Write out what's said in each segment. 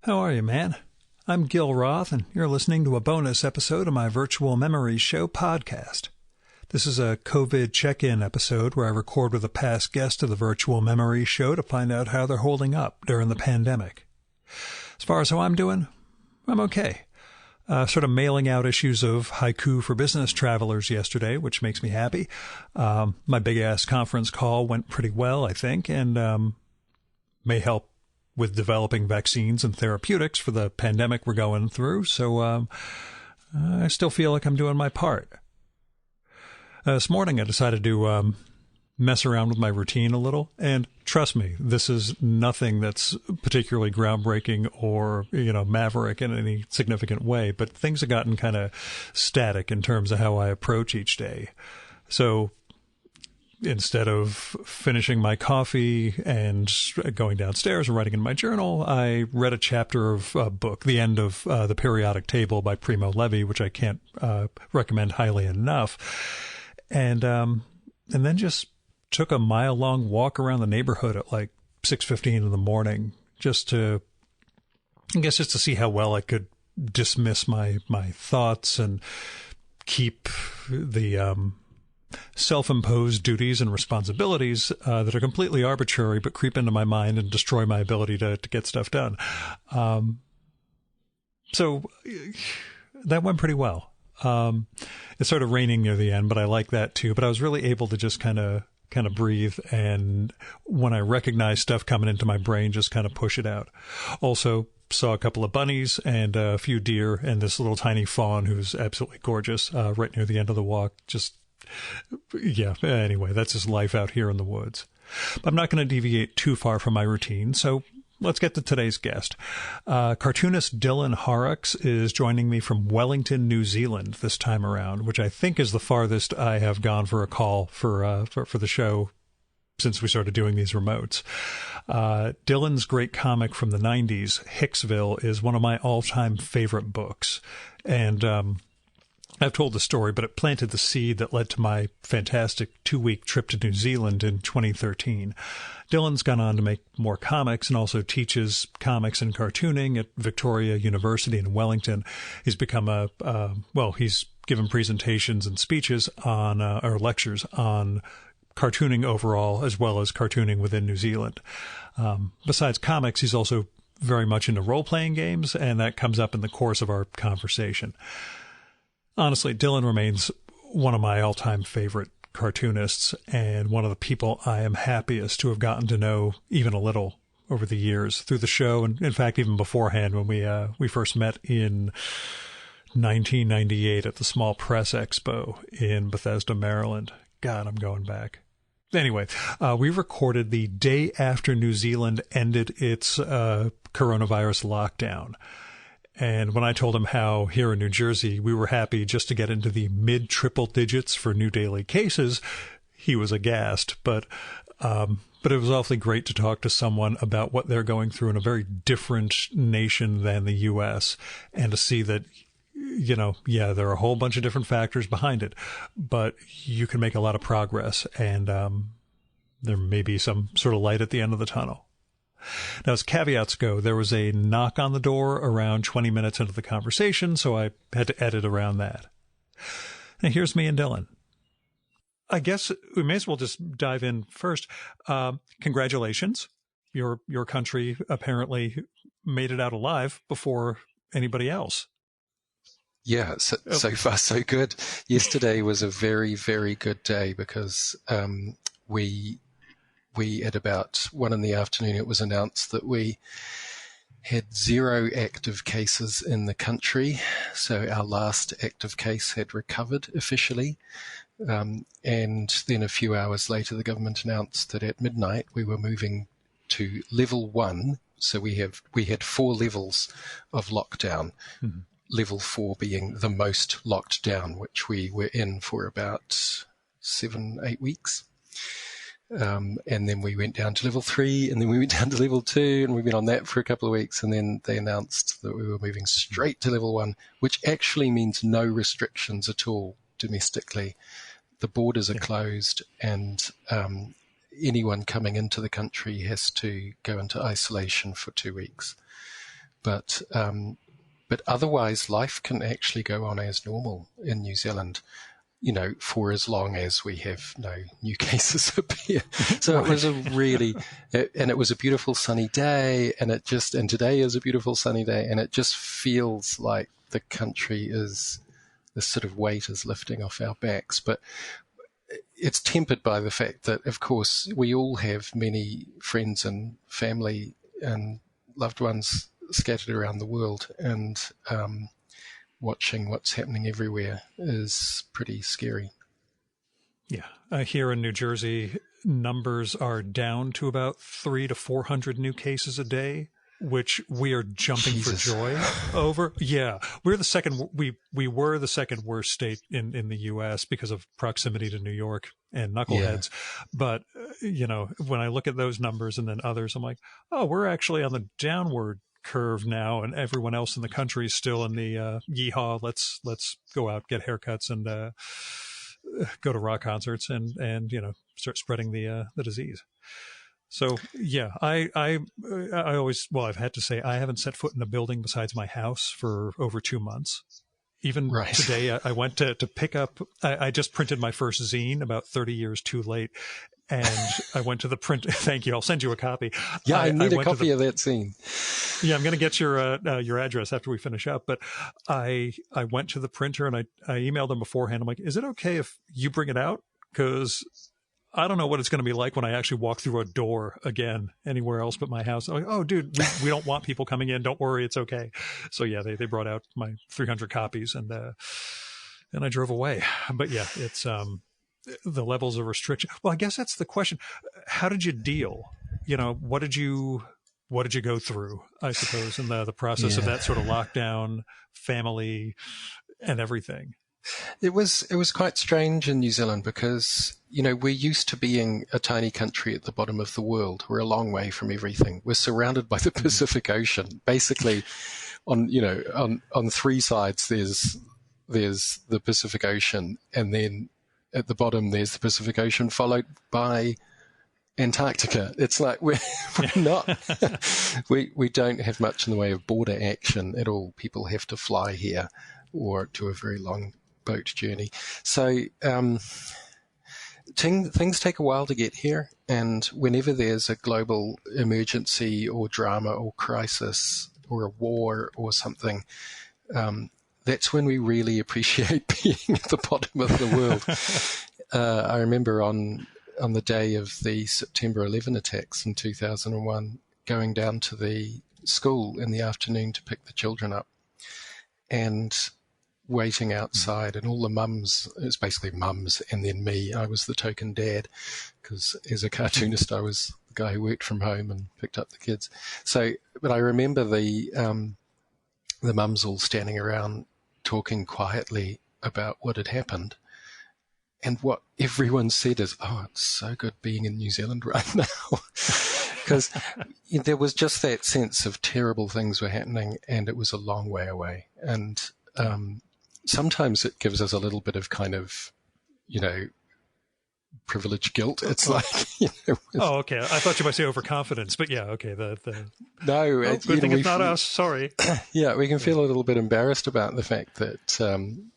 How are you, man? I'm Gil Roth, and you're listening to a bonus episode of my Virtual Memories Show podcast. This is a COVID check-in episode where I record with a past guest of the Virtual Memories Show to find out how they're holding up during the pandemic. As far as how I'm doing, I'm okay. Sort of mailing out issues of Haiku for Business Travelers yesterday, which makes me happy. My big-ass conference call went pretty well, I think, and may help with developing vaccines and therapeutics for the pandemic we're going through. So I still feel like I'm doing my part. This morning I decided to mess around with my routine a little. And trust me, this is nothing that's particularly groundbreaking or, maverick in any significant way. But things have gotten kind of static in terms of how I approach each day. So instead of finishing my coffee and going downstairs and writing in my journal, I read a chapter of a book, The End of the Periodic Table by Primo Levi, which I can't recommend highly enough. And then just took a mile-long walk around the neighborhood at like 6:15 in the morning, just to see how well I could dismiss my thoughts and keep the self-imposed duties and responsibilities that are completely arbitrary but creep into my mind and destroy my ability to get stuff done. So that went pretty well. It started raining near the end, but I like that too. But I was really able to just kind of breathe, and when I recognize stuff coming into my brain, just kind of push it out. Also saw a couple of bunnies and a few deer and this little tiny fawn who's absolutely gorgeous right near the end of the walk. Anyway, that's just life out here in the woods. But I'm not going to deviate too far from my routine, so let's get to today's guest. Cartoonist Dylan Horrocks is joining me from Wellington, New Zealand this time around, which I think is the farthest I have gone for a call for the show since we started doing these remotes. Dylan's great comic from the 90s, Hicksville, is one of my all-time favorite books. And I've told the story, but it planted the seed that led to my fantastic 2-week trip to New Zealand in 2013. Dylan's gone on to make more comics and also teaches comics and cartooning at Victoria University in Wellington. He's become he's given presentations and speeches on, or lectures on cartooning overall, as well as cartooning within New Zealand. Besides comics, he's also very much into role-playing games, and that comes up in the course of our conversation. Honestly, Dylan remains one of my all-time favorite cartoonists and one of the people I am happiest to have gotten to know even a little over the years through the show. And in fact, even beforehand, when we first met in 1998 at the Small Press Expo in Bethesda, Maryland. God, I'm going back. Anyway, we recorded the day after New Zealand ended its coronavirus lockdown. And when I told him how here in New Jersey we were happy just to get into the mid-triple digits for new daily cases, he was aghast. But it was awfully great to talk to someone about what they're going through in a very different nation than the U.S. and to see that, there are a whole bunch of different factors behind it, but you can make a lot of progress, and there may be some sort of light at the end of the tunnel. Now, as caveats go, there was a knock on the door around 20 minutes into the conversation, so I had to edit around that. Now, here's me and Dylan. I guess we may as well just dive in first. Congratulations. Your country apparently made it out alive before anybody else. Yeah, so far so good. Yesterday was a very, very good day because we at about 1 PM, it was announced that we had 0 active cases in the country. So our last active case had recovered officially. And then a few hours later, the government announced that at midnight we were moving to level 1. So we had 4 levels of lockdown. Mm-hmm. Level 4 being the most locked down, which we were in for about 7-8 weeks. And then we went down to level 3, and then we went down to level 2, and we've been on that for a couple of weeks. And then they announced that we were moving straight to level 1, which actually means no restrictions at all domestically. The borders are closed, and anyone coming into the country has to go into isolation for 2 weeks. But otherwise, life can actually go on as normal in New Zealand, for as long as we have no new cases appear. So It was it was a beautiful sunny day, and today is a beautiful sunny day, and it just feels like the country this sort of weight is lifting off our backs. But it's tempered by the fact that, of course, we all have many friends and family and loved ones scattered around the world, and watching what's happening everywhere is pretty scary. Yeah. Here in New Jersey, numbers are down to about 300 to 400 new cases a day, which we are jumping Jesus. for joy over. Yeah. We were the second worst state in the U.S. because of proximity to New York and knuckleheads. Yeah. But, when I look at those numbers and then others, I'm like, oh, we're actually on the downward curve now, and everyone else in the country is still in the yeehaw, let's go out, get haircuts, and go to rock concerts, and start spreading the disease. So yeah, I always, I've had to say I haven't set foot in a building besides my house for over 2 months. Even today, I went to pick up. I just printed my first zine about 30 years too late. And I went to the print. Thank you. I'll send you a copy. Yeah, I need a copy of that zine. Yeah, I'm going to get your address after we finish up. But I went to the printer and I emailed them beforehand. I'm like, is it okay if you bring it out? Because I don't know what it's going to be like when I actually walk through a door again anywhere else but my house. I'm like, oh, dude, we don't want people coming in. Don't worry, it's okay. So yeah, they brought out my 300 copies and I drove away. But yeah, it's the levels of restriction. Well, I guess that's the question. How did you deal? What did you go through, I suppose, in the process of that sort of lockdown, family, and everything? It was quite strange in New Zealand because, we're used to being a tiny country at the bottom of the world. We're a long way from everything. We're surrounded by the Pacific Ocean. Basically, on three sides there's the Pacific Ocean, and then at the bottom there's the Pacific Ocean, followed by Antarctica. It's like we're not we don't have much in the way of border action at all. People have to fly here or do a very long boat journey. So things take a while to get here, and whenever there's a global emergency or drama or crisis or a war or something, that's when we really appreciate being at the bottom of the world. I remember on the day of the September 11 attacks in 2001, going down to the school in the afternoon to pick the children up and waiting outside, and all the mums, it was basically mums and then me. I was the token dad because as a cartoonist, I was the guy who worked from home and picked up the kids. So, but I remember the mums all standing around talking quietly about what had happened. And what everyone said is, oh, it's so good being in New Zealand right now. Because there was just that sense of terrible things were happening and it was a long way away. And sometimes it gives us a little bit of kind of, privilege guilt. It's like, oh, okay. I thought you might say overconfidence, but yeah, okay. No, good thing it's not us. Sorry. Yeah, we can feel a little bit embarrassed about the fact that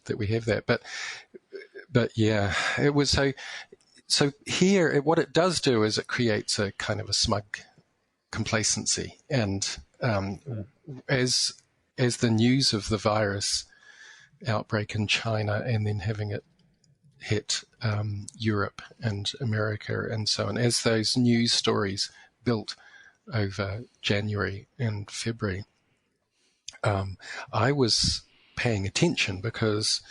that we have that, but yeah, it was so here. What it does do is it creates a kind of a smug complacency, and as the news of the virus outbreak in China and then having it hit Europe and America and so on, as those news stories built over January and February, I was paying attention because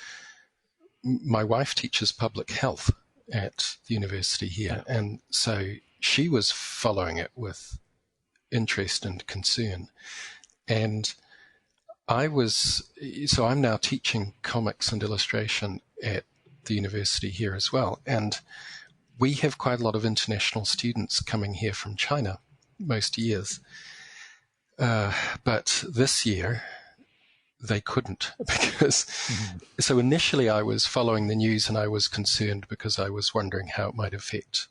my wife teaches public health at the university here, and so she was following it with interest and concern. And I'm now teaching comics and illustration at the university here as well. And we have quite a lot of international students coming here from China most years. But this year they couldn't because, so initially I was following the news and I was concerned because I was wondering how it might affect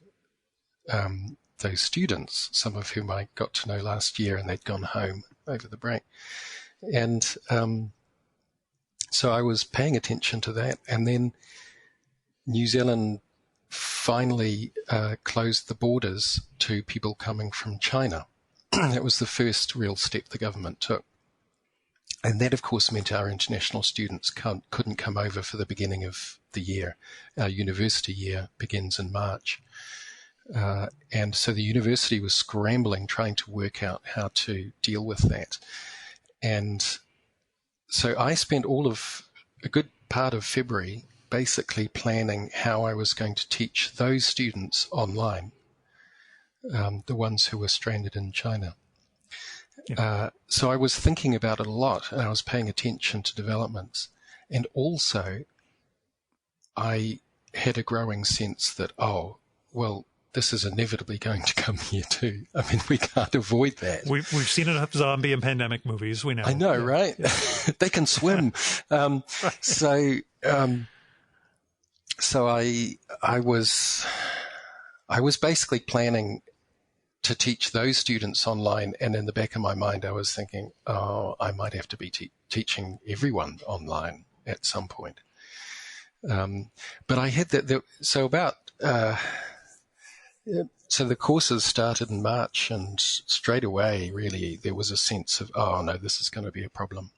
those students, some of whom I got to know last year and they'd gone home. over the break. And so I was paying attention to that. And then New Zealand finally closed the borders to people coming from China. That was the first real step the government took. And that, of course, meant our international students couldn't come over for the beginning of the year. Our university year begins in March. And so the university was scrambling, trying to work out how to deal with that. And so I spent a good part of February basically planning how I was going to teach those students online, the ones who were stranded in China. Yeah. So I was thinking about it a lot, and I was paying attention to developments. And also, I had a growing sense that, this is inevitably going to come here too. I mean, we can't avoid that. We've seen enough zombie and pandemic movies. We know. I know, right? Yeah. They can swim. Right. So I was basically planning to teach those students online, and in the back of my mind, I was thinking, I might have to be teaching everyone online at some point. But I had that. So the courses started in March, and straight away, really, there was a sense of, no, this is going to be a problem.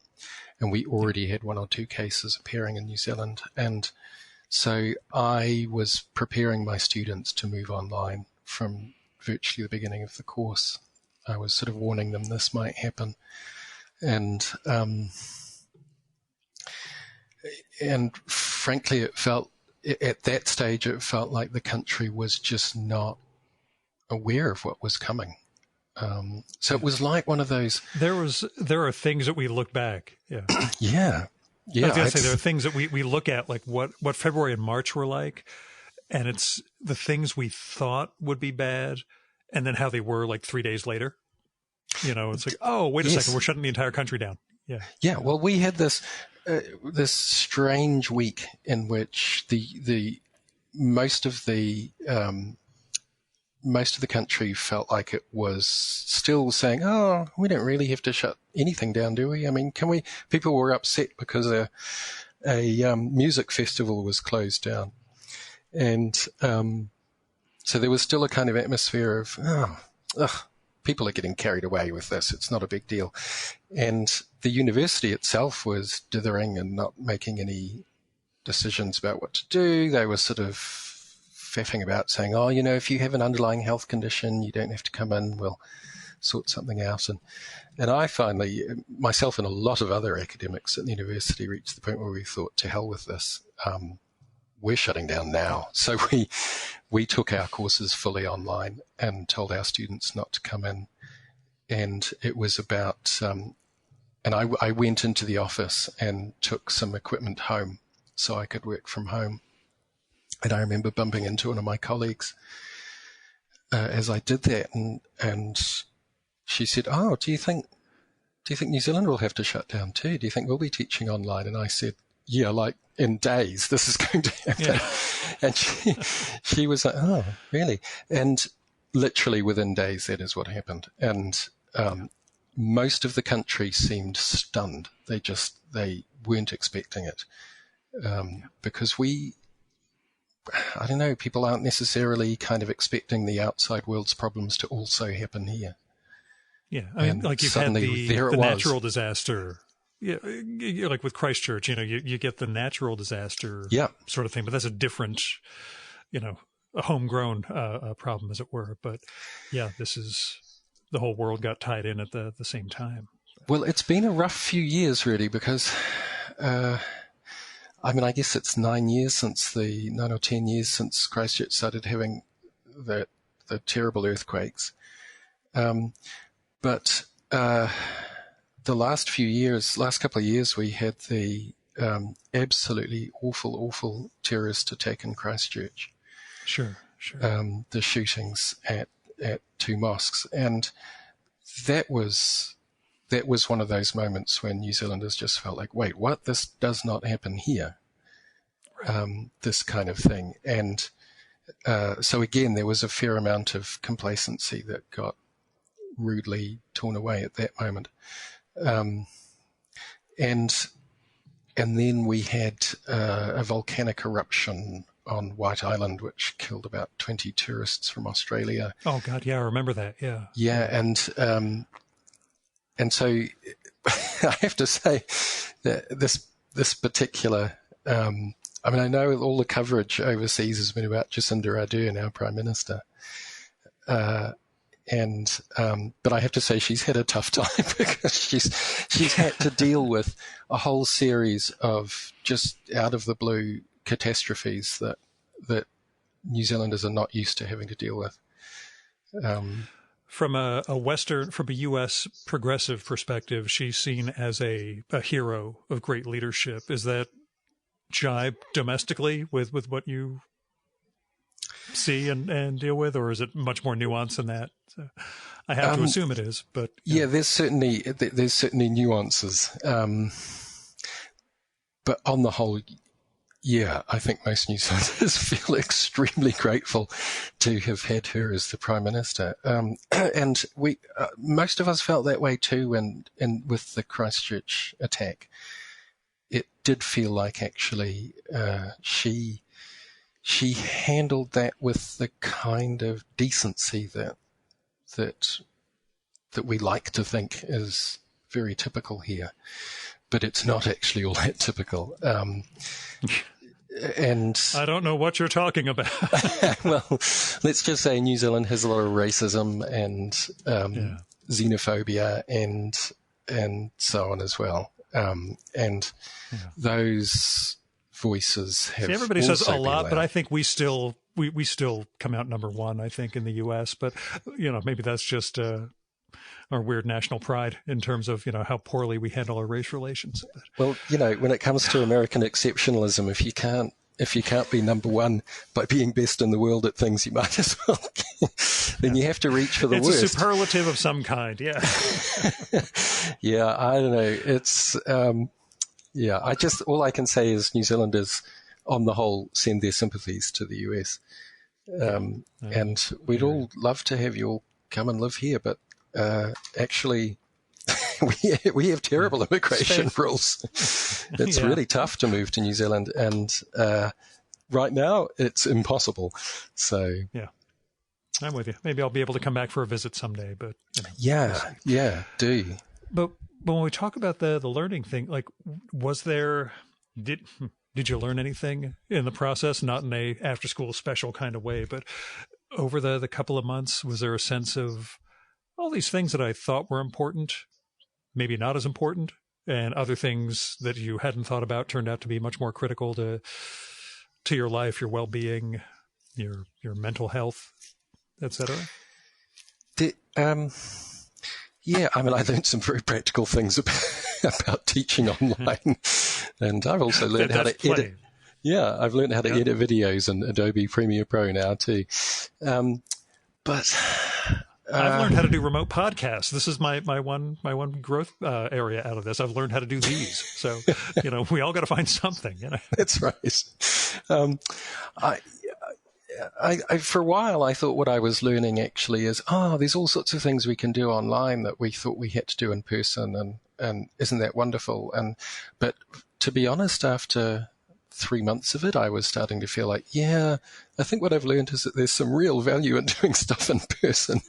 And we already had 1 or 2 cases appearing in New Zealand. And so I was preparing my students to move online from virtually the beginning of the course. I was sort of warning them this might happen. And frankly, at that stage, it felt like the country was just not aware of what was coming. So it was like one of those. There are things that we look back. Yeah. Yeah. I was going to say there are things that we look at, like what February and March were like, and it's the things we thought would be bad, and then how they were like 3 days later. It's like, wait a second, we're shutting the entire country down. Yeah. Yeah. Well, we had this strange week in which the most of the country felt like it was still saying, we don't really have to shut anything down, do we? I mean, can we? People were upset because a music festival was closed down. And so there was still a kind of atmosphere of, people are getting carried away with this. It's not a big deal. And the university itself was dithering and not making any decisions about what to do. They were sort of faffing about saying, if you have an underlying health condition, you don't have to come in. We'll sort something out. And I finally, myself and a lot of other academics at the university, reached the point where we thought, to hell with this. We're shutting down now. So we took our courses fully online and told our students not to come in. And it was about, and I went into the office and took some equipment home so I could work from home. And I remember bumping into one of my colleagues as I did that, and she said, do you think New Zealand will have to shut down too? Do you think we'll be teaching online? And I said, yeah, like in days, this is going to happen. Yeah. And she was like, really? And literally within days, that is what happened. And most of the country seemed stunned. They weren't expecting it. Because I don't know, people aren't necessarily kind of expecting the outside world's problems to also happen here. Yeah, I mean, like you've had the natural disaster. Yeah, like with Christchurch, you get the natural disaster sort of thing, but that's a different, a homegrown problem, as it were. But yeah, this is the whole world got tied in at the same time. Well, it's been a rough few years, really, because I guess it's 9 or 10 years since Christchurch started having the terrible earthquakes. But the last couple of years, we had the absolutely awful terrorist attack in Christchurch. Sure. The shootings at 2 mosques, and that was one of those moments when New Zealanders just felt like, wait, what? This does not happen here. This kind of thing, and so again, there was a fair amount of complacency that got rudely torn away at that moment. And then we had a volcanic eruption on White Island, which killed about 20 tourists from Australia. Oh God, yeah, I remember that. Yeah, yeah, and so I have to say that this particular, I know all the coverage overseas has been about Jacinda Ardern, our Prime Minister, but I have to say she's had a tough time because she's had to deal with a whole series of just out of the blue catastrophes that New Zealanders are not used to having to deal with. From a U.S. progressive perspective, she's seen as a hero of great leadership. Is that jibe domestically with what you see and deal with, or is it much more nuanced than that? So I have to assume it is, but yeah, there's certainly nuances, but on the whole, yeah, I think most New Zealanders feel extremely grateful to have had her as the Prime Minister, and we most of us felt that way too. And with the Christchurch attack, it did feel like actually she handled that with the kind of decency that we like to think is very typical here, but it's not actually all that typical. And I don't know what you're talking about. well, let's just say New Zealand has a lot of racism and xenophobia and so on as well. And those voices have. See, everybody says a lot, loud. but I think we still come out number one. I think in the U.S., but maybe that's just our weird national pride in terms of how poorly we handle our race relations. Well, when it comes to American exceptionalism, if you can't be number one by being best in the world at things, you might as well. Then you have to reach for the worst. It's a superlative of some kind, yeah. Yeah, I don't know. It's all I can say is New Zealanders, on the whole, send their sympathies to the US, and we'd all love to have you all come and live here, but actually. We have terrible immigration rules. It's really tough to move to New Zealand, and right now it's impossible. So yeah, I'm with you. Maybe I'll be able to come back for a visit someday. But do. But when we talk about the learning thing, like, did you learn anything in the process? Not in a after school special kind of way, but over the couple of months, was there a sense of all these things that I thought were important, maybe not as important, and other things that you hadn't thought about turned out to be much more critical to your life, your well-being, your mental health, etc.? Yeah, I learned some very practical things about teaching online, and I've also learned how to edit. Yeah, I've learned how to edit videos in Adobe Premiere Pro now too. But I've learned how to do remote podcasts. This is my one growth area out of this. I've learned how to do these. So, we all got to find something. That's right. I for a while I thought what I was learning actually is there's all sorts of things we can do online that we thought we had to do in person, and isn't that wonderful? But to be honest, after 3 months of it, I was starting to feel like, I think what I've learned is that there's some real value in doing stuff in person,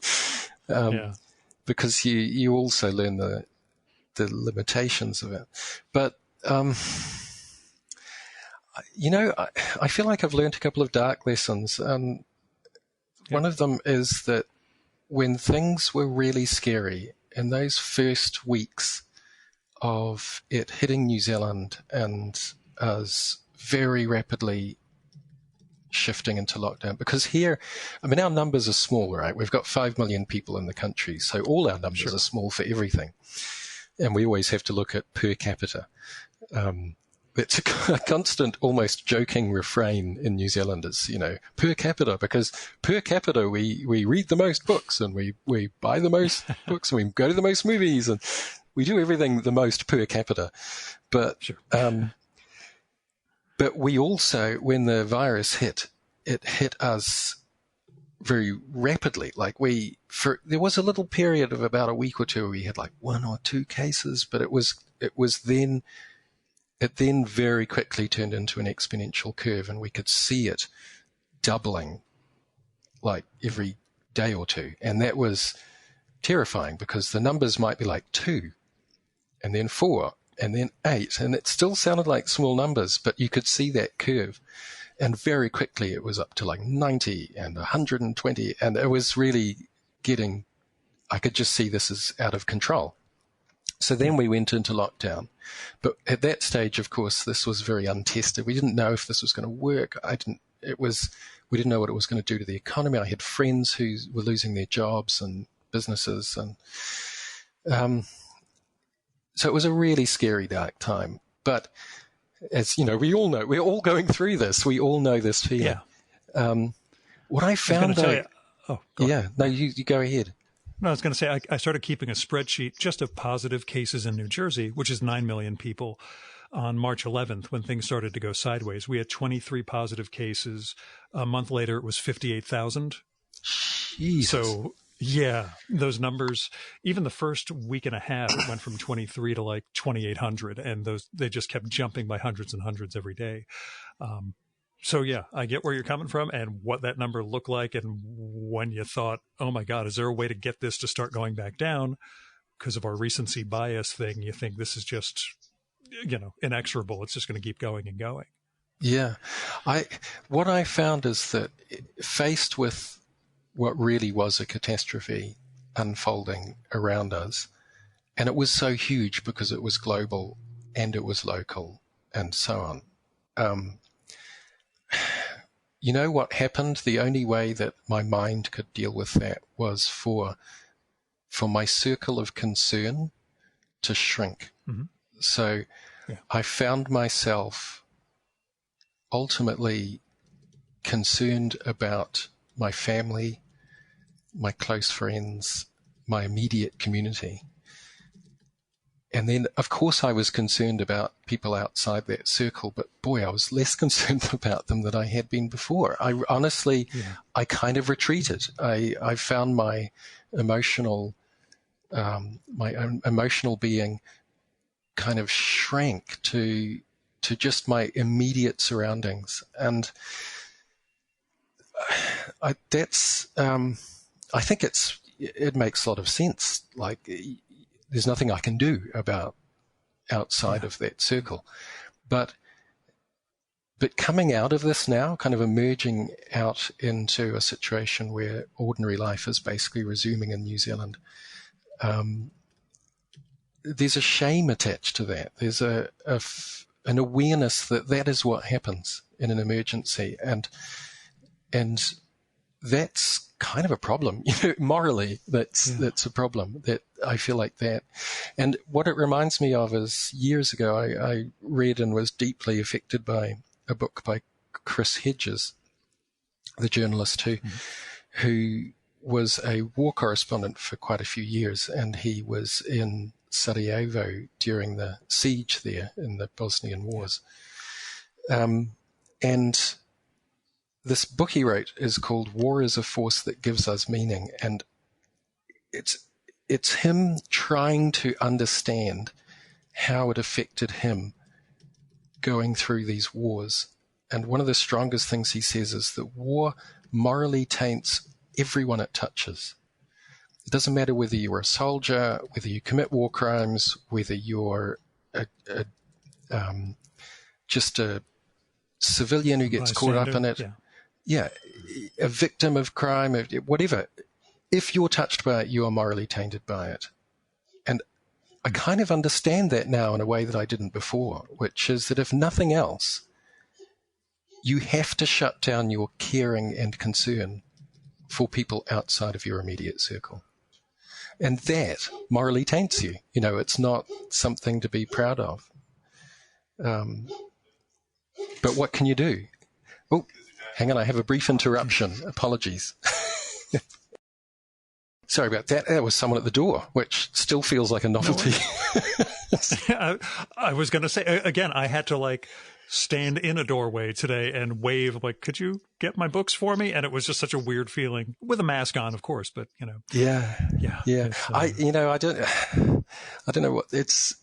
because you also learn the limitations of it. But I feel like I've learned a couple of dark lessons. One of them is that when things were really scary, in those first weeks of it hitting New Zealand and us very rapidly shifting into lockdown, because here, our numbers are small, right? We've got 5 million people in the country, so all our numbers are small for everything. And we always have to look at per capita. It's a constant, almost joking refrain in New Zealanders, per capita, because per capita we read the most books, and we buy the most books, and we go to the most movies, and we do everything the most per capita. But but we also, when the virus hit, it hit us very rapidly. Like there was a little period of about a week or two where we had like 1 or 2 cases, but it then very quickly turned into an exponential curve, and we could see it doubling like every day or two. And that was terrifying because the numbers might be like 2 and then 4 and then 8, and it still sounded like small numbers, but you could see that curve. And very quickly it was up to like 90 and 120, and it was really I could just see this is out of control. So then we went into lockdown. But at that stage, of course, this was very untested. We didn't know if this was going to work. We didn't know what it was going to do to the economy. I had friends who were losing their jobs and businesses. And so it was a really scary, dark time. But as you know, we all know, we're all going through this. We all know this feeling. Yeah. What I found you go ahead. No, I was going to say, I started keeping a spreadsheet just of positive cases in New Jersey, which is 9 million people. On March 11th, when things started to go sideways, we had 23 positive cases. A month later, it was 58,000. So, yeah, those numbers, even the first week and a half, it went from 23 to like 2,800. And they just kept jumping by hundreds and hundreds every day. So, yeah, I get where you're coming from and what that number looked like. And when you thought, oh, my God, is there a way to get this to start going back down? Because of our recency bias thing, you think this is just, inexorable. It's just going to keep going and going. Yeah. What I found is that faced with what really was a catastrophe unfolding around us, and it was so huge because it was global and it was local and so on. You know what happened? The only way that my mind could deal with that was for my circle of concern to shrink. Mm-hmm. So I found myself ultimately concerned about my family, my close friends, my immediate community. And then, of course, I was concerned about people outside that circle, but boy, I was less concerned about them than I had been before. I honestly, I kind of retreated. I found my emotional being kind of shrank to just my immediate surroundings. And I think it makes a lot of sense. Like, there's nothing I can do about outside of that circle. But coming out of this now, kind of emerging out into a situation where ordinary life is basically resuming in New Zealand, there's a shame attached to that. There's an awareness that is what happens in an emergency. And that's kind of a problem, morally, that's a problem, that I feel like that. And what it reminds me of is years ago, I read and was deeply affected by a book by Chris Hedges, the journalist who was a war correspondent for quite a few years, and he was in Sarajevo during the siege there in the Bosnian Wars. And this book he wrote is called War is a Force That Gives Us Meaning. And it's him trying to understand how it affected him going through these wars. And one of the strongest things he says is that war morally taints everyone it touches. It doesn't matter whether you're a soldier, whether you commit war crimes, whether you're just a civilian who gets caught up in it. Yeah, a victim of crime, whatever. If you're touched by it, you are morally tainted by it. And I kind of understand that now in a way that I didn't before, which is that if nothing else, you have to shut down your caring and concern for people outside of your immediate circle. And that morally taints you. It's not something to be proud of. But what can you do? Oh, hang on, I have a brief interruption. Apologies. sorry about that. That was someone at the door, which still feels like a novelty. No, I was going to say, again, I had to stand in a doorway today and wave, could you get my books for me? And it was just such a weird feeling, with a mask on, of course, but Yeah. I don't know what it's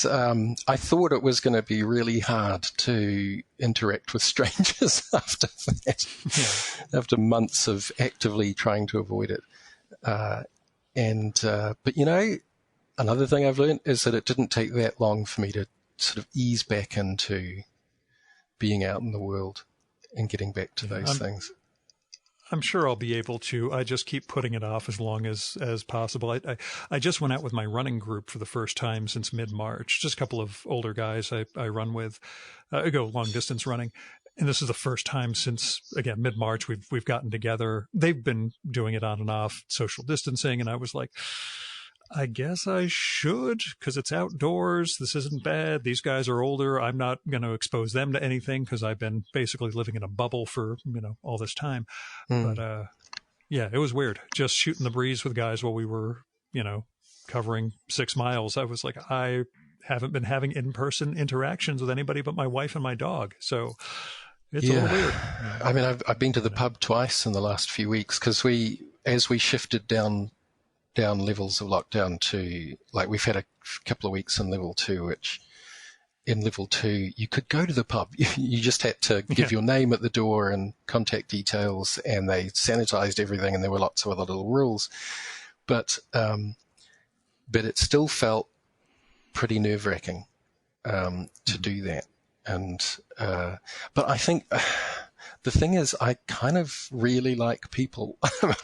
I thought it was going to be really hard to interact with strangers after that, after months of actively trying to avoid it. But another thing I've learned is that it didn't take that long for me to sort of ease back into being out in the world and getting back to those things. I'm sure I'll be able to. I just keep putting it off as long as possible. I just went out with my running group for the first time since mid-March. Just a couple of older guys I run with. I go long distance running. And this is the first time since, again, mid-March we've gotten together. They've been doing it on and off, social distancing. And I was like, I guess I should, because it's outdoors. This isn't bad. These guys are older. I'm not going to expose them to anything because I've been basically living in a bubble for, all this time. But, it was weird. Just shooting the breeze with guys while we were, covering 6 miles. I was like, I haven't been having in-person interactions with anybody but my wife and my dog. So it's a little weird. I mean, I've been to the pub twice in the last few weeks because as we shifted down levels of lockdown to, we've had a couple of weeks in level 2, which in level 2 you could go to the pub. You just had to give your name at the door and contact details, and they sanitized everything, and there were lots of other little rules. But it still felt pretty nerve-wracking to do that. And but I think the thing is, I kind of really like people. For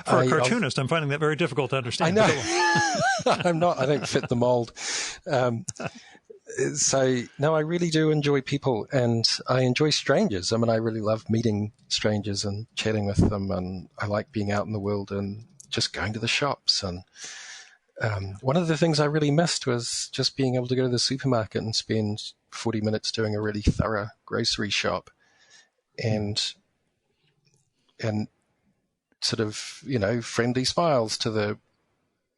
a cartoonist, I'm finding that very difficult to understand. I know. I don't fit the mold. So, no, I really do enjoy people, and I enjoy strangers. I mean, I really love meeting strangers and chatting with them, and I like being out in the world and just going to the shops. And one of the things I really missed was just being able to go to the supermarket and spend 40 minutes doing a really thorough grocery shop and sort of, friendly smiles to the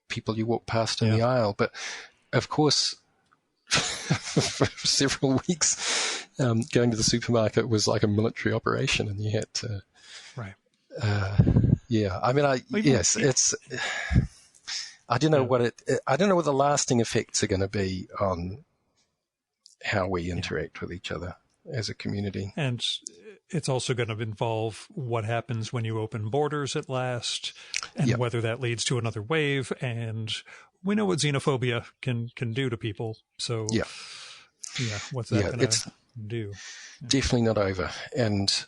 people you walk past in the aisle. But of course, for several weeks, going to the supermarket was like a military operation, and you had to, I mean, it's, I don't know I don't know what the lasting effects are going to be on how we interact with each other as a community. And it's also going to involve what happens when you open borders at last, and whether that leads to another wave. And we know what xenophobia can do to people. So, what's that going to do? Definitely not over. And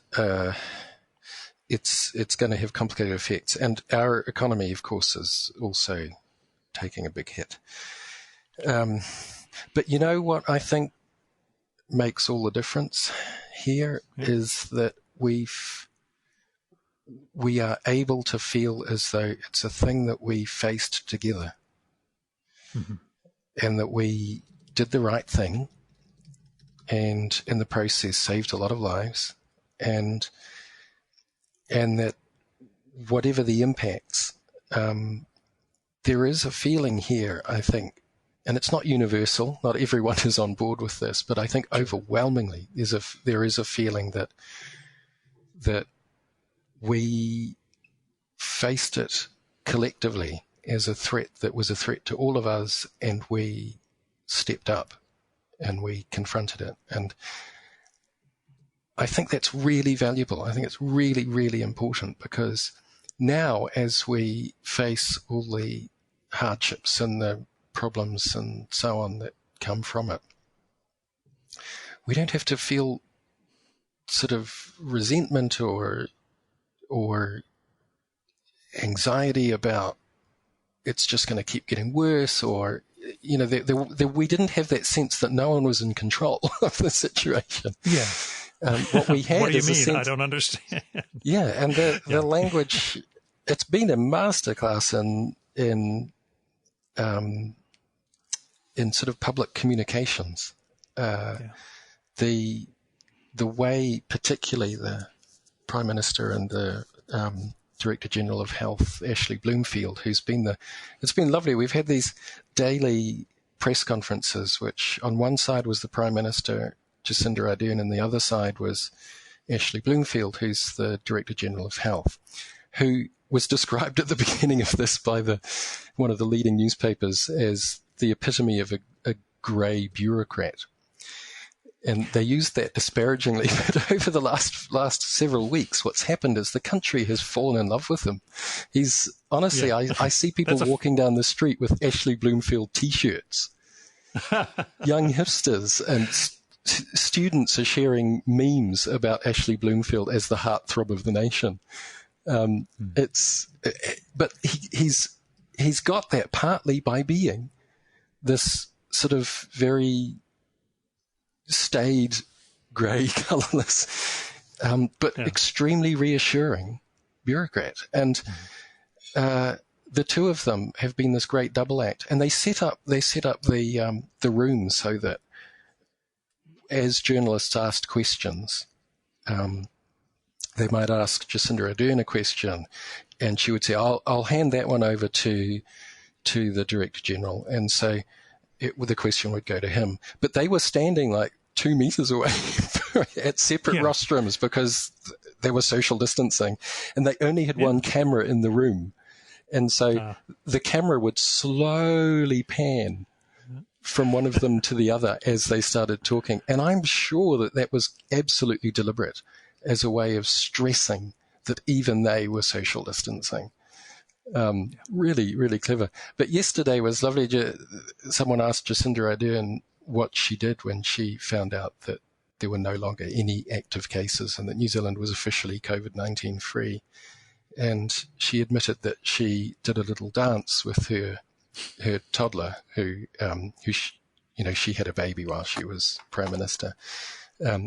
it's going to have complicated effects. And our economy, of course, is also taking a big hit. But you know what I think makes all the difference here is that we are able to feel as though it's a thing that we faced together, and that we did the right thing, and in the process saved a lot of lives, and that whatever the impacts, there is a feeling here, I think, and it's not universal. Not everyone is on board with this, but I think overwhelmingly there is a feeling that we faced it collectively as a threat that was a threat to all of us, and we stepped up and we confronted it. And I think that's really valuable. I think it's really, really important, because now, as we face all the hardships and the problems and so on that come from it, we don't have to feel sort of resentment or anxiety about it's just going to keep getting worse, or we didn't have that sense that no one was in control of the situation. What we had what do you is mean? a sense, I don't understand. And the language, it's been a masterclass in sort of public communications. The way, particularly the Prime Minister and the Director General of Health, Ashley Bloomfield, it's been lovely. We've had these daily press conferences, which on one side was the Prime Minister, Jacinda Ardern, and the other side was Ashley Bloomfield, who's the Director General of Health, who was described at the beginning of this by one of the leading newspapers as the epitome of a grey bureaucrat. And they used that disparagingly, but over the last several weeks, what's happened is the country has fallen in love with him. He's honestly, I see people walking down the street with Ashley Bloomfield T-shirts. Young hipsters and students are sharing memes about Ashley Bloomfield as the heartthrob of the nation. But he's got that partly by being this sort of very staid, grey, colourless, but extremely reassuring bureaucrat. And the two of them have been this great double act, and they set up the room so that as journalists asked questions, they might ask Jacinda Ardern a question, and she would say, "I'll hand that one over to the Director General," and so the question would go to him. But they were standing like 2 meters away at separate rostrums because there was social distancing, and they only had one camera in the room. And so the camera would slowly pan from one of them to the other as they started talking. And I'm sure that was absolutely deliberate as a way of stressing that even they were social distancing. Really, really clever. But yesterday was lovely. Someone asked Jacinda Ardern what she did when she found out that there were no longer any active cases and that New Zealand was officially COVID-19 free. And she admitted that she did a little dance with her toddler, who she had a baby while she was Prime Minister.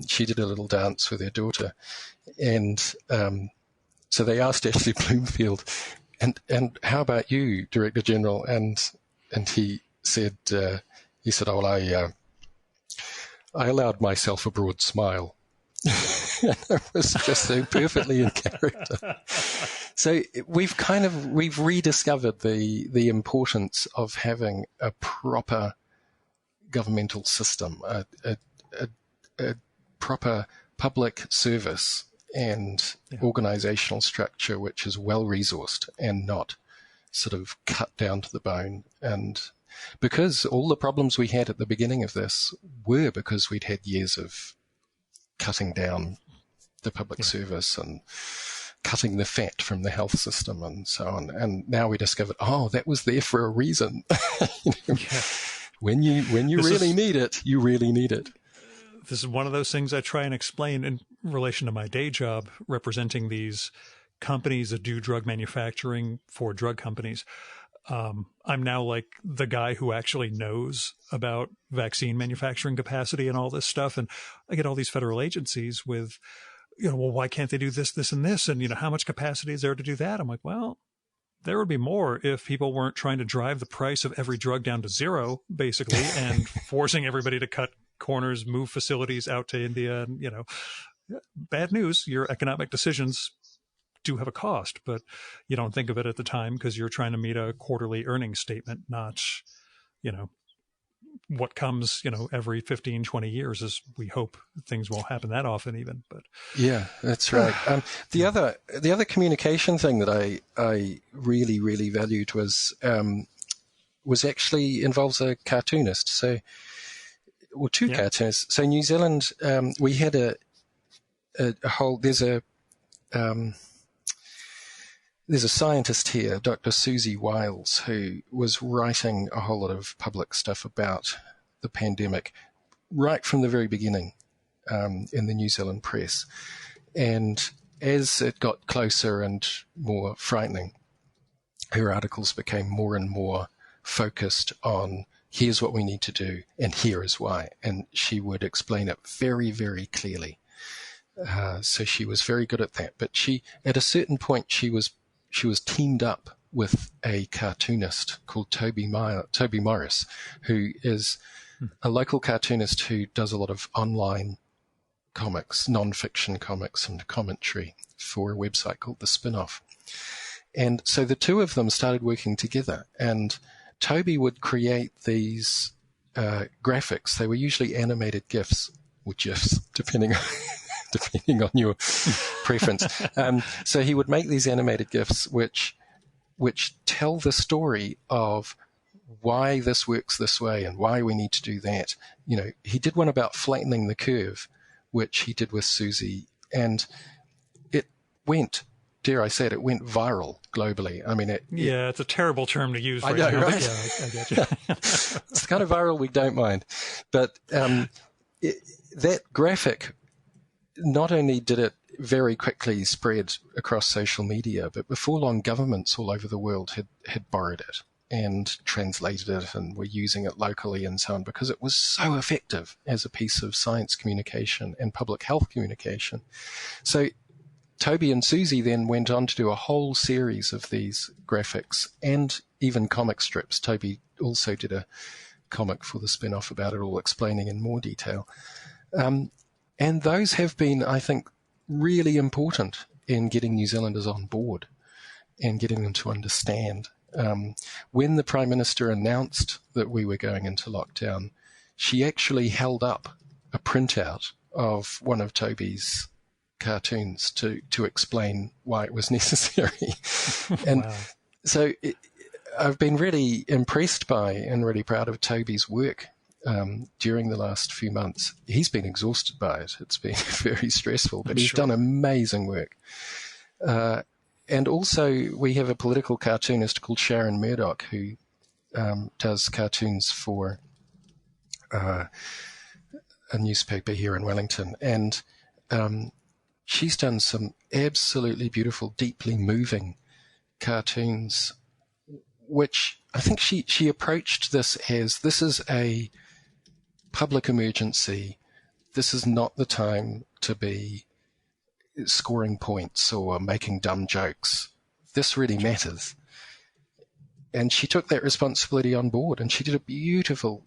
She did a little dance with her daughter, and so they asked Ashley Bloomfield, and how about you, Director General? And he said, "Oh, I allowed myself a broad smile." It was just so perfectly in character. So we've rediscovered the importance of having a proper governmental system, a proper public service and organizational structure which is well resourced and not sort of cut down to the bone. And because all the problems we had at the beginning of this were because we'd had years of cutting down the public service and cutting the fat from the health system and so on. And now we discovered, that was there for a reason. When you really need it, you really need it. This is one of those things I try and explain in relation to my day job, representing these companies that do drug manufacturing for drug companies. I'm now like the guy who actually knows about vaccine manufacturing capacity and all this stuff. And I get all these federal agencies with, well, why can't they do this, this, and this? And, how much capacity is there to do that? I'm like, well, there would be more if people weren't trying to drive the price of every drug down to zero, basically, and forcing everybody to cut corners, move facilities out to India. And, bad news, your economic decisions do have a cost, but you don't think of it at the time because you're trying to meet a quarterly earnings statement, not, what comes, every 15, 20 years is we hope things won't happen that often even. But yeah, that's right. The other communication thing that I really, really valued was actually involves a cartoonist. So, or two cartoonists. So New Zealand, we had a whole, there's a scientist here, Dr. Susie Wiles, who was writing a whole lot of public stuff about the pandemic right from the very beginning in the New Zealand press. And as it got closer and more frightening, her articles became more and more focused on here's what we need to do and here is why. And she would explain it very, very clearly. So she was very good at that. But at a certain point, she was teamed up with a cartoonist called Toby Morris, who is a local cartoonist who does a lot of online comics, non-fiction comics and commentary for a website called The Spin-Off. And so the two of them started working together, and Toby would create these graphics. They were usually animated GIFs, or GIFs, depending on your preference. So he would make these animated GIFs which tell the story of why this works this way and why we need to do that. You know, he did one about flattening the curve, which he did with Susie, and it went, dare I say it, went viral globally. I mean, it's a terrible term to use right now. Right? Right? Yeah, I get you. It's the kind of viral we don't mind. But that graphic, not only did it very quickly spread across social media, but before long, governments all over the world had borrowed it and translated it and were using it locally and so on, because it was so effective as a piece of science communication and public health communication. So Toby and Susie then went on to do a whole series of these graphics and even comic strips. Toby also did a comic for the spin-off about it all, explaining in more detail. And those have been, I think, really important in getting New Zealanders on board and getting them to understand. When the Prime Minister announced that we were going into lockdown, she actually held up a printout of one of Toby's cartoons to explain why it was necessary. And wow. So I've been really impressed by and really proud of Toby's work during the last few months. He's been exhausted by it. It's been very stressful, but he's done amazing work. And also we have a political cartoonist called Sharon Murdoch who does cartoons for a newspaper here in Wellington. And she's done some absolutely beautiful, deeply moving cartoons, which I think she approached this as, this is a public emergency. This is not the time to be scoring points or making dumb jokes. This really matters. And she took that responsibility on board, and she did a beautiful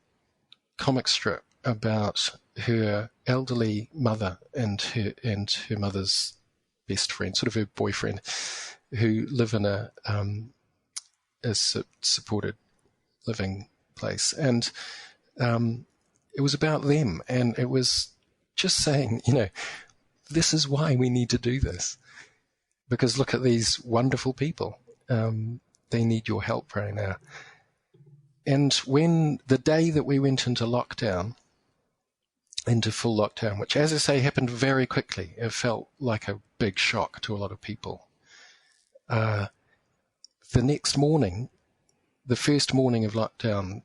comic strip about her elderly mother and her mother's best friend, sort of her boyfriend, who live in a supported living place. And it was about them, and it was just saying, this is why we need to do this. Because look at these wonderful people. They need your help right now. And when the day that we went into full lockdown, which, as I say, happened very quickly, it felt like a big shock to a lot of people. The next morning, the first morning of lockdown,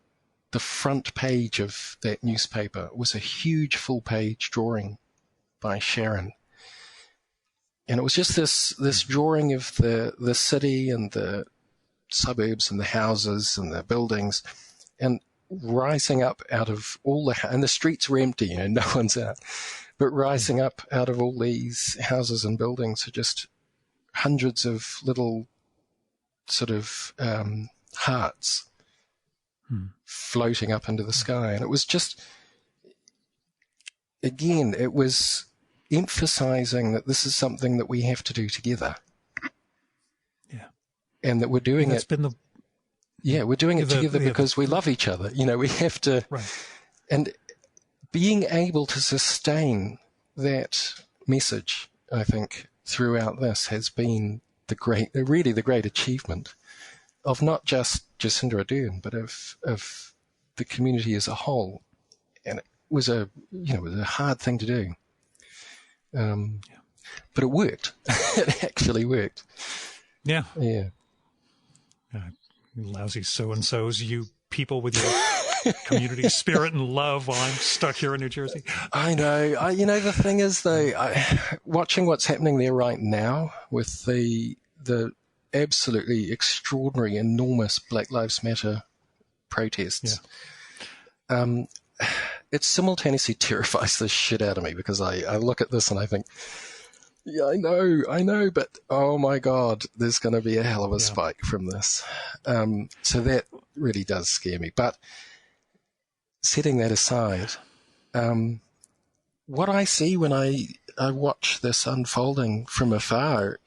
the front page of that newspaper was a huge full-page drawing by Sharon. And it was just this drawing of the city and the suburbs and the houses and the buildings, and rising up out of all and the streets were empty, no one's out, but rising up out of all these houses and buildings are just hundreds of little sort of hearts floating up into the sky. And it was just, again, it was emphasizing that this is something that we have to do together. Yeah. And that we're doing it. We're doing it together because we love each other. We have to. Right. And being able to sustain that message, I think, throughout this has been the great achievement of not just Jacinda Ardern, but of the community as a whole. And it was a hard thing to do. But it worked. It actually worked. Yeah. Yeah. Lousy so-and-sos, you people with your community spirit and love while I'm stuck here in New Jersey. I know. The thing is, though, watching what's happening there right now with the absolutely extraordinary, enormous Black Lives Matter protests, it simultaneously terrifies the shit out of me, because I look at this and I think, yeah, I know, but oh my God, there's going to be a hell of a spike from this. So that really does scare me. But setting that aside, what I see when I watch this unfolding from afar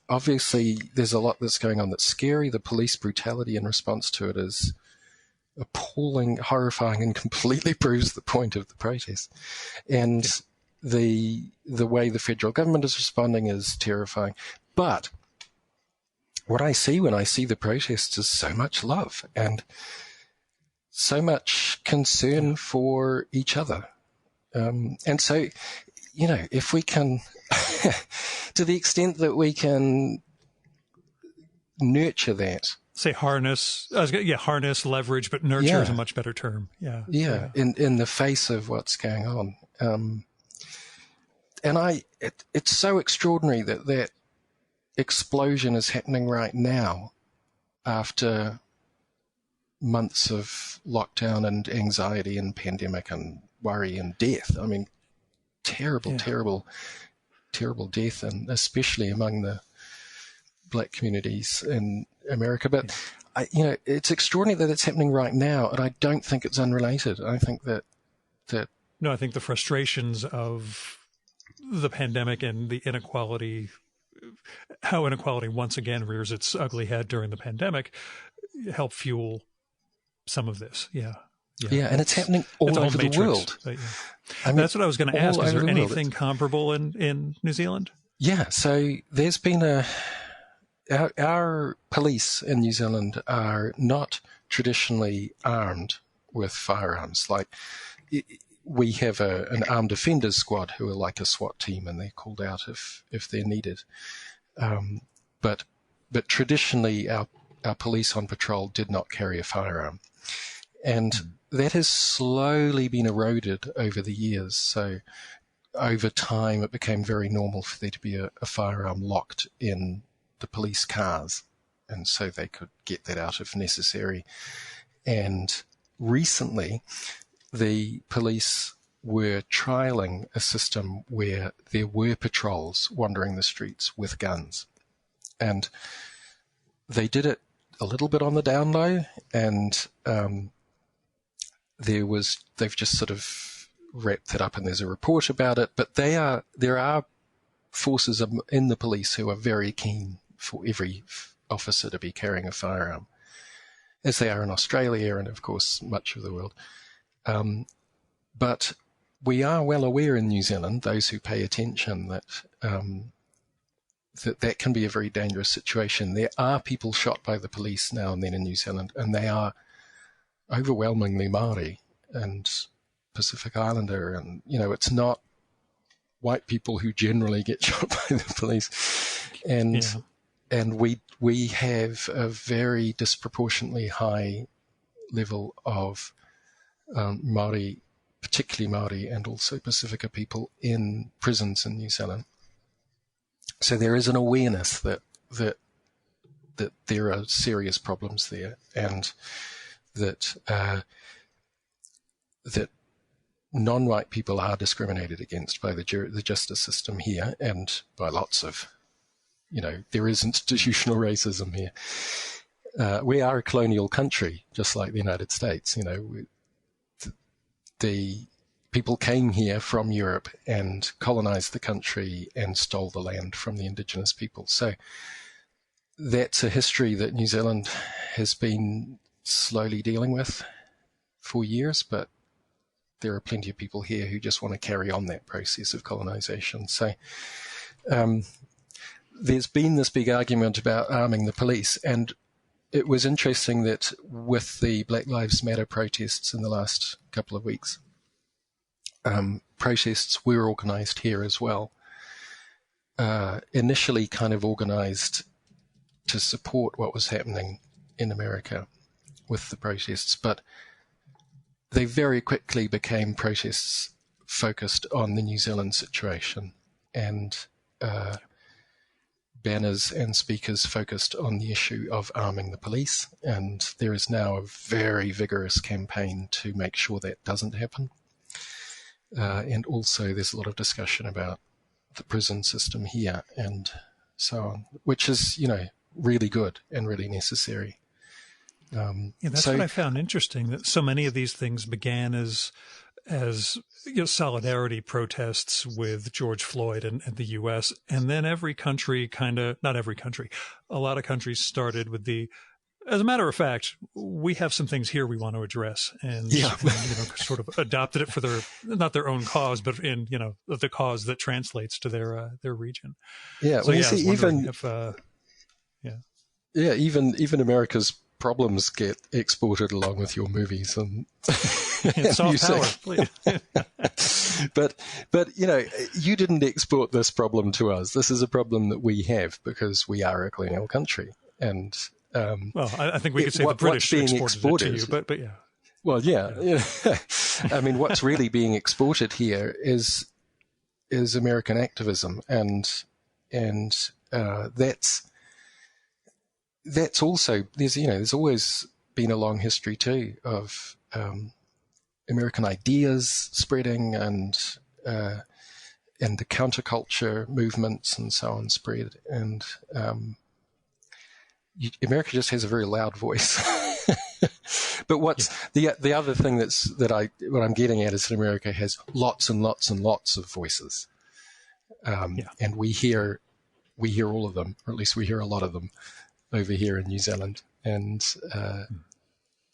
obviously there's a lot that's going on that's scary. The police brutality in response to it is appalling, horrifying, and completely proves the point of the protest. And the way the federal government is responding is terrifying. But what I see when I see the protests is so much love and so much concern for each other. And so, if we can, to the extent that we can nurture that. Say harness, harness, leverage, but nurture is a much better term. Yeah. In the face of what's going on. And it's so extraordinary that explosion is happening right now after months of lockdown and anxiety and pandemic and worry and death. I mean, terrible death, and especially among the black communities in America. But it's extraordinary that it's happening right now, and I don't think it's unrelated. I think that no, I think the frustrations of the pandemic and the inequality, how inequality once again rears its ugly head during the pandemic, help fuel some of this. Yeah, and it's happening all over the world. But, I mean, that's what I was going to ask. Is there anything comparable in New Zealand? Yeah, so there's been our police in New Zealand are not traditionally armed with firearms. Like, we have an armed defenders squad who are like a SWAT team, and they're called out if they're needed. But traditionally, our police on patrol did not carry a firearm. And that has slowly been eroded over the years. So over time, it became very normal for there to be a firearm locked in the police cars. And so they could get that out if necessary. And recently, the police were trialing a system where there were patrols wandering the streets with guns. And they did it a little bit on the down low, and they've just sort of wrapped it up, and there's a report about it. But there are forces in the police who are very keen for every officer to be carrying a firearm, as they are in Australia and, of course, much of the world. But we are well aware in New Zealand, those who pay attention, that that can be a very dangerous situation. There are people shot by the police now and then in New Zealand, and they are overwhelmingly Māori and Pacific Islander, and it's not white people who generally get shot by the police. And we have a very disproportionately high level of Māori, particularly Māori and also Pacifica people in prisons in New Zealand. So there is an awareness that there are serious problems there, and that non-white people are discriminated against by the justice system here, and by lots of, there is institutional racism here. We are a colonial country, just like the United States. The people came here from Europe and colonized the country and stole the land from the indigenous people. So that's a history that New Zealand has been slowly dealing with for years, but there are plenty of people here who just want to carry on that process of colonization. So there's been this big argument about arming the police, and it was interesting that with the Black Lives Matter protests in the last couple of weeks, protests were organized here as well. Initially kind of organized to support what was happening in America with the protests, but they very quickly became protests focused on the New Zealand situation, and banners and speakers focused on the issue of arming the police. And there is now a very vigorous campaign to make sure that doesn't happen. And also there's a lot of discussion about the prison system here and so on, which is, really good and really necessary. That's what I found interesting, that so many of these things began as as solidarity protests with George Floyd and the U.S. And then every country not every country, a lot of countries started with as a matter of fact, we have some things here we want to address, and sort of adopted it for not their own cause, but in the cause that translates to their region. Yeah, so well, yeah, see, even America's problems get exported along with your movies and soft power, please. but you didn't export this problem to us. This is a problem that we have because we are a colonial country, and well, I think we could say the British exported it to you, but yeah. Well, yeah. I mean, what's really being exported here is American activism, and that's also there's always been a long history too of American ideas spreading and the counterculture movements and so on spread, and America just has a very loud voice. But the other thing what I'm getting at is that America has lots and lots and lots of voices, and we hear all of them, or at least we hear a lot of them over here in New Zealand, and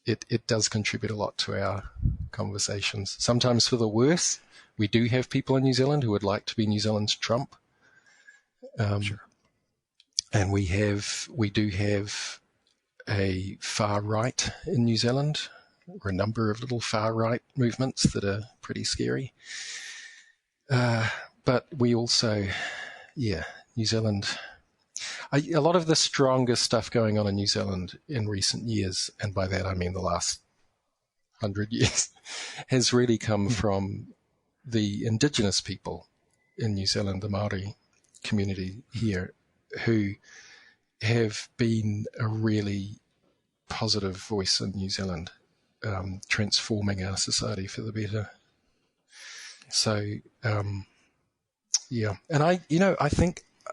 it does contribute a lot to our conversations. Sometimes for the worse. We do have people in New Zealand who would like to be New Zealand's Trump. Sure. And we do have a far right in New Zealand, or a number of little far right movements that are pretty scary. But we also, New Zealand, a lot of the strongest stuff going on in New Zealand in recent years, and by that I mean the last 100 years, has really come from the indigenous people in New Zealand, the Māori community here, who have been a really positive voice in New Zealand, transforming our society for the better. So, and I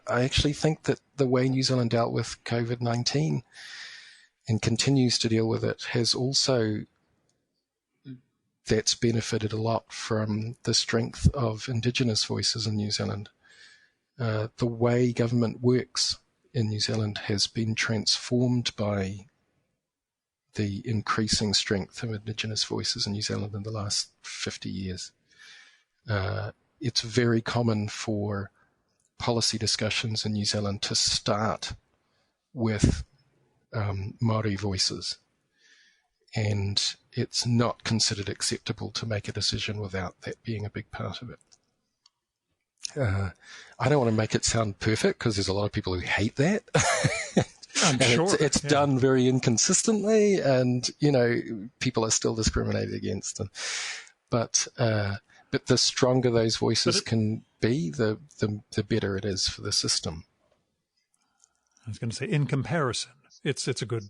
actually think that the way New Zealand dealt with COVID-19 and continues to deal with it has also, that's benefited a lot from the strength of Indigenous voices in New Zealand. The way government works in New Zealand has been transformed by the increasing strength of Indigenous voices in New Zealand in the last 50 years. It's very common for policy discussions in New Zealand to start with Māori voices, and it's not considered acceptable to make a decision without that being a big part of it. I don't want to make it sound perfect because there's a lot of people who hate that. I'm sure. It's done very inconsistently, and people are still discriminated against them. But the stronger those voices can be, the better it is for the system. I was going to say, in comparison, it's a good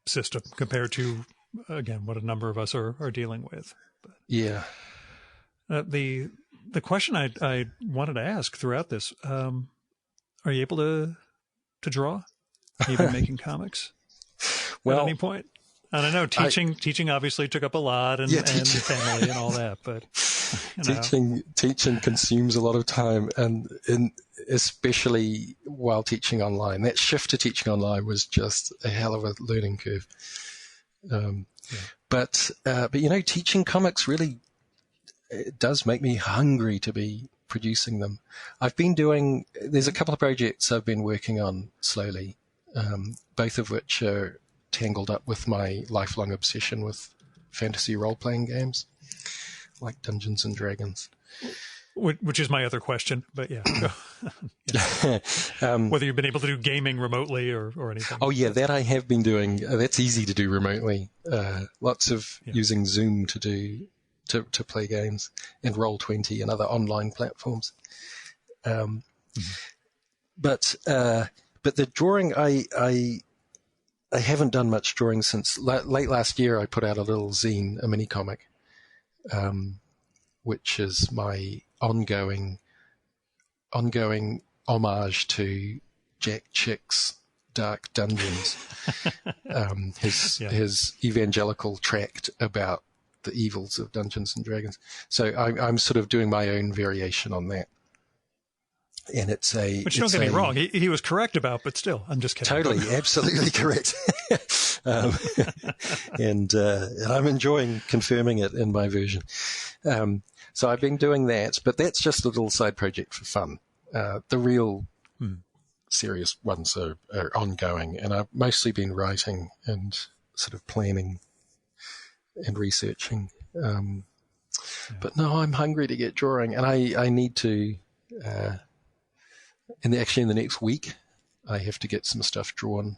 system compared to, again, what a number of us are dealing with. But, yeah. The question I wanted to ask throughout this, are you able to draw? Have you been making comics at any point? I don't know. Teaching obviously took up a lot, and family and all that. But teaching consumes a lot of time, and especially while teaching online. That shift to teaching online was just a hell of a learning curve. But teaching comics really, it does make me hungry to be producing them. There's a couple of projects I've been working on slowly, both of which are tangled up with my lifelong obsession with fantasy role-playing games, like Dungeons and Dragons. Which is my other question, but yeah. Whether you've been able to do gaming remotely or anything. Oh yeah, that I have been doing. That's easy to do remotely. Lots of using Zoom to play games, and Roll20 and other online platforms. But the drawing, I haven't done much drawing since late last year. I put out a little zine, a mini comic, which is my ongoing homage to Jack Chick's Dark Dungeons, his evangelical tract about the evils of Dungeons and Dragons. So I'm sort of doing my own variation on that. And it's a... Which, don't get me wrong, he was correct about, but still, I'm just kidding. Totally, absolutely correct. And I'm enjoying confirming it in my version. So I've been doing that, but that's just a little side project for fun. The real serious ones are ongoing, and I've mostly been writing and sort of planning and researching. But no, I'm hungry to get drawing, and I need to... actually, in the next week, I have to get some stuff drawn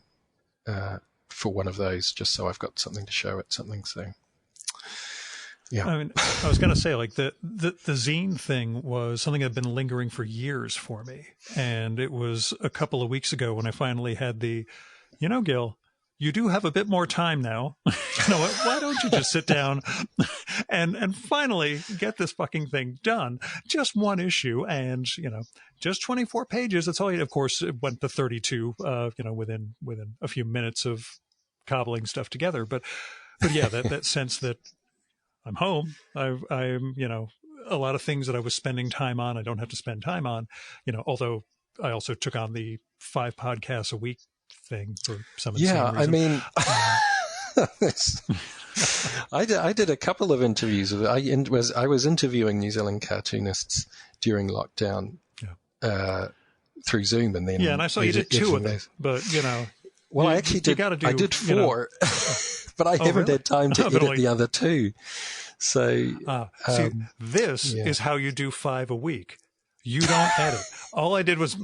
for one of those, just so I've got something to show at something. So, yeah. I mean, I was going to say, like, the zine thing was something that had been lingering for years for me. And it was a couple of weeks ago when I finally had Gil, you do have a bit more time now. Why don't you just sit down and finally get this fucking thing done? Just one issue and, just 24 pages. That's all of course, it went to 32, within a few minutes of cobbling stuff together. But yeah, that sense that I'm home. I'm, a lot of things that I was spending time on, I don't have to spend time on, although I also took on the 5 podcasts a week thing for some insane reason. I mean, I did a couple of interviews. I was interviewing New Zealand cartoonists during lockdown through Zoom, and then and I saw you did 2 of them. But well, I actually did. I did 4, but I haven't had time to edit the other 2. So this is how you do 5 a week. You don't edit. All I did was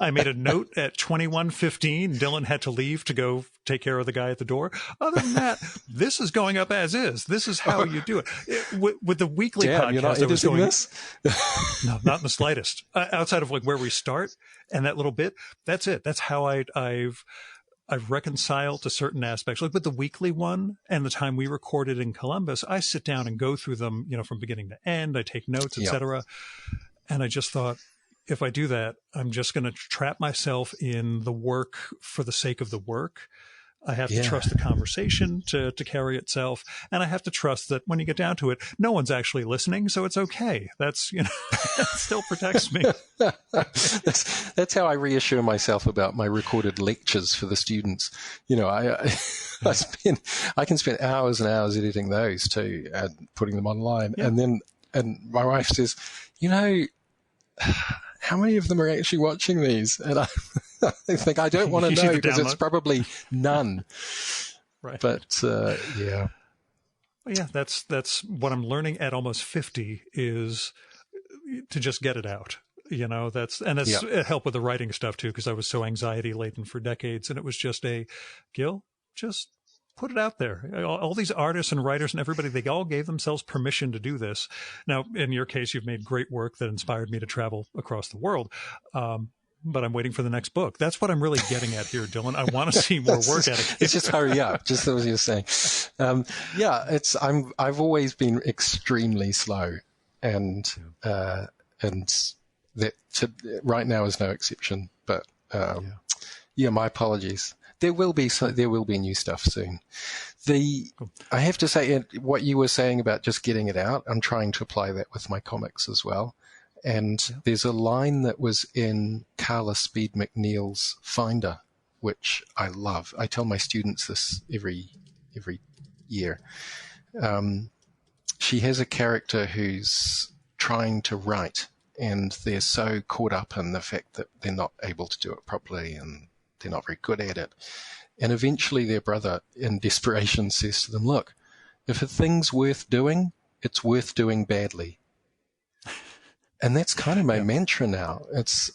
I made a note at 21:15. Dylan had to leave to go take care of the guy at the door. Other than that, this is going up as is. This is how you do it. With the weekly podcast, you're not editing this? No, not in the slightest. Outside of like where we start and that little bit, that's it. That's how I've reconciled to certain aspects. Like with the weekly one and the time we recorded in Columbus, I sit down and go through them, from beginning to end. I take notes, etc. And I just thought, if I do that, I'm just going to trap myself in the work for the sake of the work. I have to trust the conversation to carry itself. And I have to trust that when you get down to it, no one's actually listening. So it's okay. That's, that still protects me. That's how I reassure myself about my recorded lectures for the students. I can spend hours and hours editing those too and putting them online. Yeah. And my wife says, how many of them are actually watching these? And I think I don't want to know because it's probably none. Right. But yeah, that's what I'm learning at almost 50 is to just get it out. It helped with the writing stuff too, because I was so anxiety laden for decades, and it was just Gil, just put it out there. All these artists and writers and everybody, they all gave themselves permission to do this. Now, in your case, you've made great work that inspired me to travel across the world. But I'm waiting for the next book. That's what I'm really getting at here, Dylan. I want to see more work at it. It's just hurry up, just as you were saying. I've always been extremely slow, and that right now is no exception. But my apologies. There will be new stuff soon. I have to say, what you were saying about just getting it out, I'm trying to apply that with my comics as well. And there's a line that was in Carla Speed McNeil's Finder, which I love. I tell my students this every year. She has a character who's trying to write, and they're so caught up in the fact that they're not able to do it properly, and they're not very good at it. And eventually their brother, in desperation, says to them, look, if a thing's worth doing, it's worth doing badly. And that's kind of my mantra now.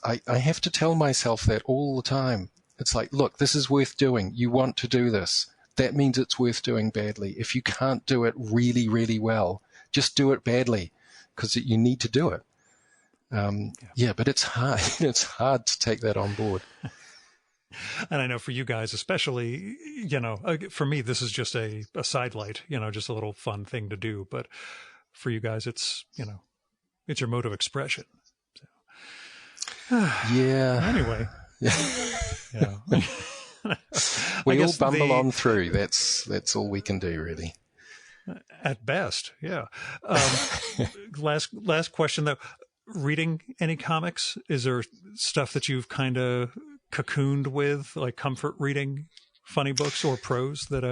I have to tell myself that all the time. It's like, look, this is worth doing. You want to do this. That means it's worth doing badly. If you can't do it really, really well, just do it badly because you need to do it. But it's hard. It's hard to take that on board. And I know for you guys, especially, for me, this is just a sidelight, just a little fun thing to do. But for you guys, it's, it's your mode of expression. So. Anyway. We all bumble on through. That's all we can do, really. At best, yeah. Last question though. Reading any comics? Is there stuff that you've kind of cocooned with, like comfort reading, funny books or prose that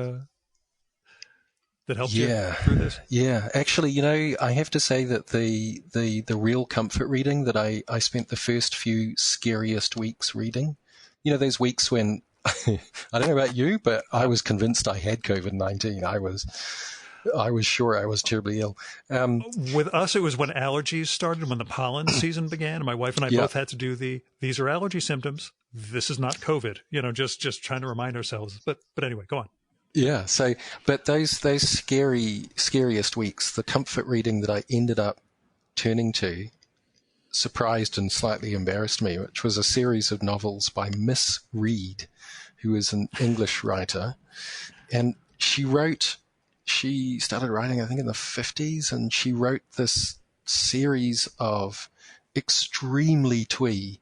helped you through this? Yeah. Actually, I have to say that the real comfort reading that I spent the first few scariest weeks reading, those weeks when, I don't know about you, but I was convinced I had COVID-19. I was sure I was terribly ill. With us, it was when allergies started, when the pollen season began. My wife and I both had to do these are allergy symptoms. This is not COVID, just trying to remind ourselves. But anyway, go on. Yeah. So, but those scariest weeks, the comfort reading that I ended up turning to surprised and slightly embarrassed me, which was a series of novels by Miss Reed, who is an English writer. And she started writing, I think, in the 50s, and she wrote this series of extremely twee,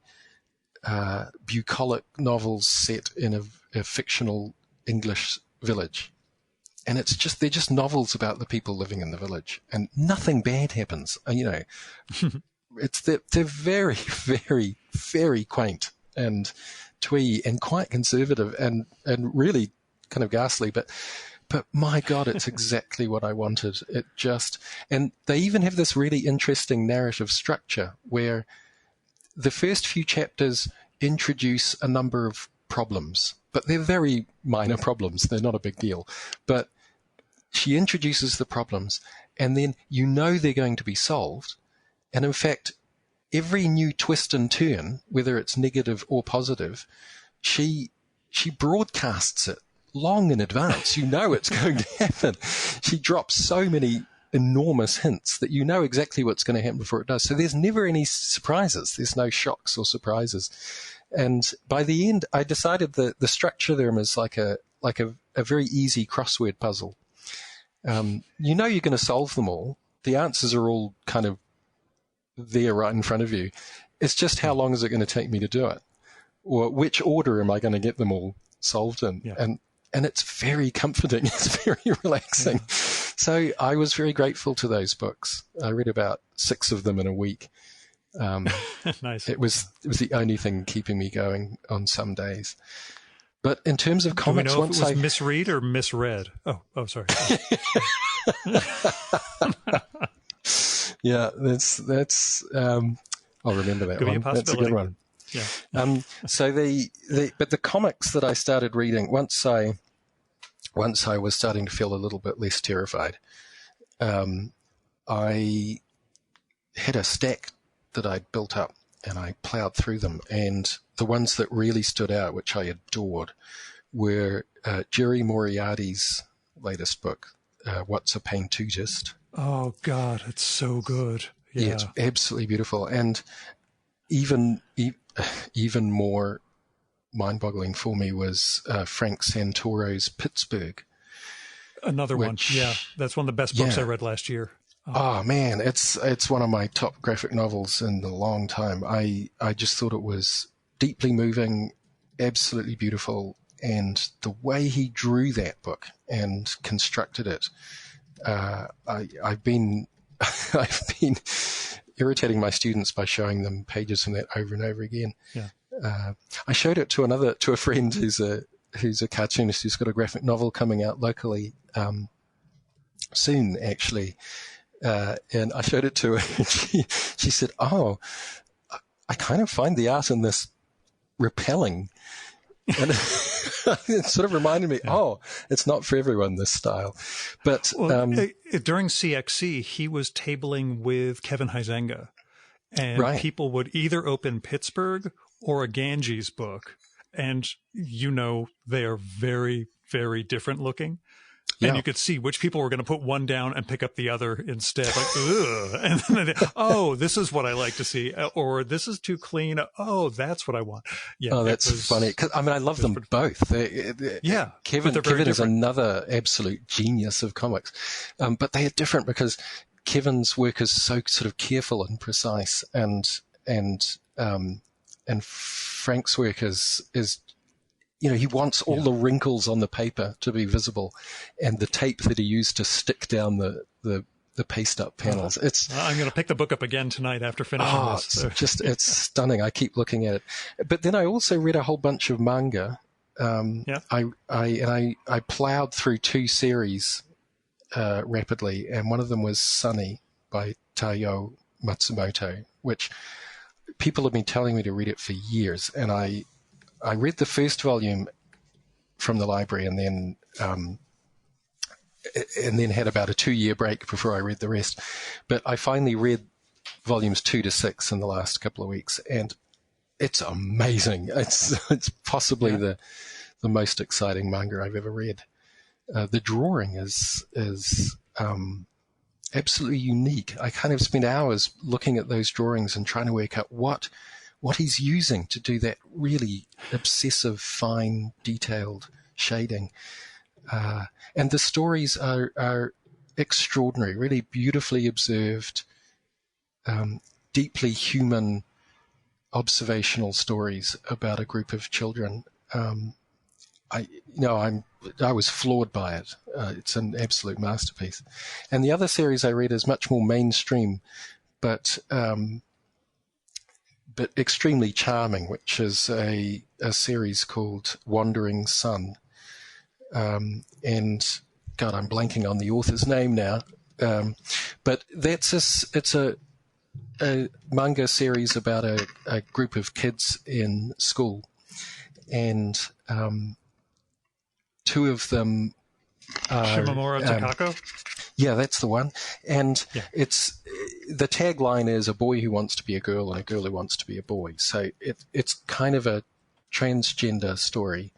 bucolic novels set in a fictional English village. And they're just novels about the people living in the village, and nothing bad happens. They're very, very, very quaint and twee and quite conservative and really kind of ghastly, but my God, it's exactly what I wanted. And they even have this really interesting narrative structure where the first few chapters introduce a number of problems, but they're very minor problems. They're not a big deal. But she introduces the problems, and then they're going to be solved. And in fact, every new twist and turn, whether it's negative or positive, she broadcasts it long in advance. It's going to happen. She drops so many enormous hints that exactly what's going to happen before it does. So there's never any surprises. There's no shocks or surprises. And by the end, I decided that the structure of them is like a very easy crossword puzzle. You're going to solve them all. The answers are all kind of there right in front of you. It's just how long is it going to take me to do it? Or which order am I going to get them all solved in? Yeah. And it's very comforting. It's very relaxing. Yeah. So I was very grateful to those books. I read about 6 of them in a week. Nice. It was the only thing keeping me going on some days. But in terms of comics, do we know if it was misread or misread? Oh, sorry. Yeah, that's. I'll remember that one. That's a good one. Yeah. So but the comics that I started reading once I was starting to feel a little bit less terrified, I had a stack that I'd built up, and I plowed through them. And the ones that really stood out, which I adored, were Jerry Moriarty's latest book, What's a Paintutist? Oh, God, it's so good. Yeah, it's absolutely beautiful. And even more mind-boggling for me was Frank Santoro's Pittsburgh. Another one. Yeah, that's one of the best books I read last year. Oh man, it's one of my top graphic novels in a long time. I just thought it was deeply moving, absolutely beautiful, and the way he drew that book and constructed it, I've been irritating my students by showing them pages from that over and over again. Yeah. I showed it to a friend who's a cartoonist who's got a graphic novel coming out locally soon, actually. And I showed it to her, and she said, "Oh, I kind of find the art in this repelling." And it sort of reminded me, it's not for everyone, this style. But during CXC, he was tabling with Kevin Huizenga, and people would either open Pittsburgh or a Ganges book, and they are very, very different looking. And you could see which people were going to put one down and pick up the other instead. Like, ugh. And then this is what I like to see. Or this is too clean. Oh, that's what I want. Yeah. Oh, that's funny. I love them both. Kevin is another absolute genius of comics. But they are different because Kevin's work is so sort of careful and precise, and Frank's work is he wants all the wrinkles on the paper to be visible, and the tape that he used to stick down the paste up panels. I'm going to pick the book up again tonight after finishing this. So. It's stunning. I keep looking at it. But then I also read a whole bunch of manga. I plowed through 2 series rapidly, and one of them was Sunny by Taiyo Matsumoto, which people have been telling me to read it for years, and I read the first volume from the library, and then had about a 2-year break before I read the rest. But I finally read volumes 2 to 6 in the last couple of weeks, and it's amazing. It's possibly the most exciting manga I've ever read. The drawing is absolutely unique. I kind of spent hours looking at those drawings and trying to work out what he's using to do that really obsessive, fine, detailed shading. And the stories are extraordinary, really beautifully observed, deeply human observational stories about a group of children. I was floored by it. It's an absolute masterpiece. And the other series I read is much more mainstream, but extremely charming, which is a series called Wandering Sun. And God, I'm blanking on the author's name now. But it's a manga series about a group of kids in school, and 2 of them are Shimamura Takako? Yeah, that's the one. And it's the tagline is a boy who wants to be a girl and a girl who wants to be a boy. So it's kind of a transgender story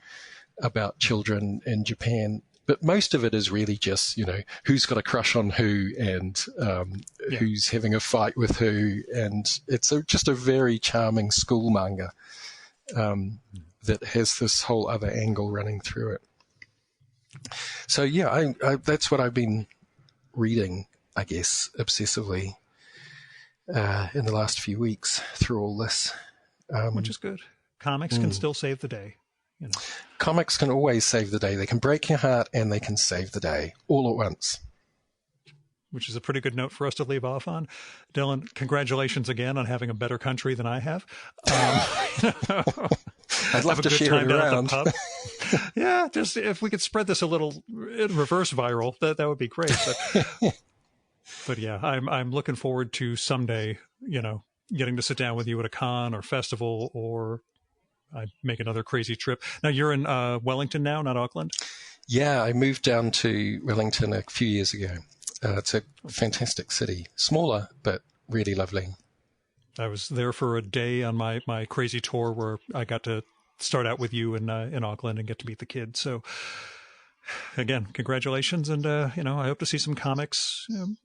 about children in Japan. But most of it is really just, who's got a crush on who, and who's having a fight with who. And it's just a very charming school manga that has this whole other angle running through it. So, I that's what I've been reading, I guess, obsessively in the last few weeks through all this. Which is good. Comics can still save the day. Comics can always save the day. They can break your heart and they can save the day all at once. Which is a pretty good note for us to leave off on. Dylan, congratulations again on having a better country than I have. I'd love to share it around. Yeah, just if we could spread this a little in reverse viral, that would be great. But yeah, I'm looking forward to someday, getting to sit down with you at a con or festival, or I make another crazy trip. Now you're in Wellington now, not Auckland? Yeah, I moved down to Wellington a few years ago. It's a fantastic city, smaller but really lovely. I was there for a day on my crazy tour where I got to start out with you in Auckland and get to meet the kids. So again, congratulations. And, I hope to see some comics. I'm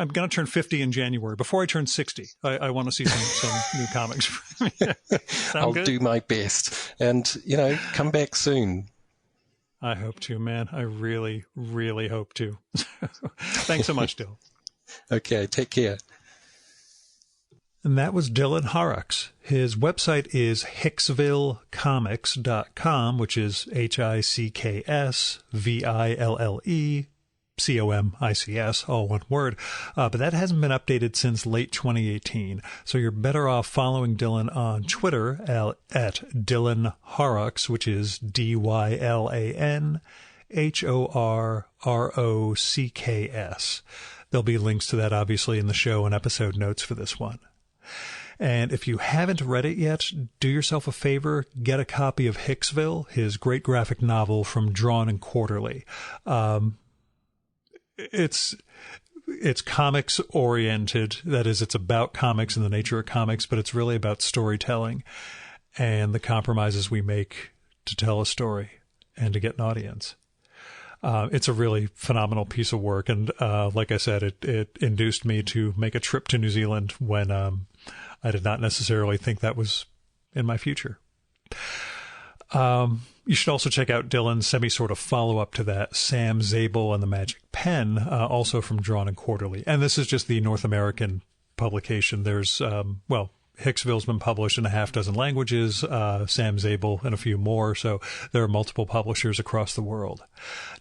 going to turn 50 in January. Before I turn 60, I want to see some new comics. I'll do my best. And, come back soon. I hope to, man. I really, really hope to. Thanks so much, Dill. Okay, take care. And that was Dylan Horrocks. His website is hicksvillecomics.com, which is HICKSVILLECOMICS, all one word. But that hasn't been updated since late 2018. So you're better off following Dylan on Twitter at Dylan Horrocks, which is DYLANHORROCKS. There'll be links to that, obviously, in the show and episode notes for this one. And if you haven't read it yet, do yourself a favor, get a copy of Hicksville, his great graphic novel from Drawn and Quarterly. It's comics oriented. That is, it's about comics and the nature of comics, but it's really about storytelling and the compromises we make to tell a story and to get an audience. It's a really phenomenal piece of work. And like I said, it induced me to make a trip to New Zealand when I did not necessarily think that was in my future. You should also check out Dylan's sort of follow-up to that, Sam Zabel and the Magic Pen, also from Drawn and Quarterly. And this is just the North American publication. There's, Hicksville's been published in a half dozen languages, Sam Zabel and a few more, so there are multiple publishers across the world.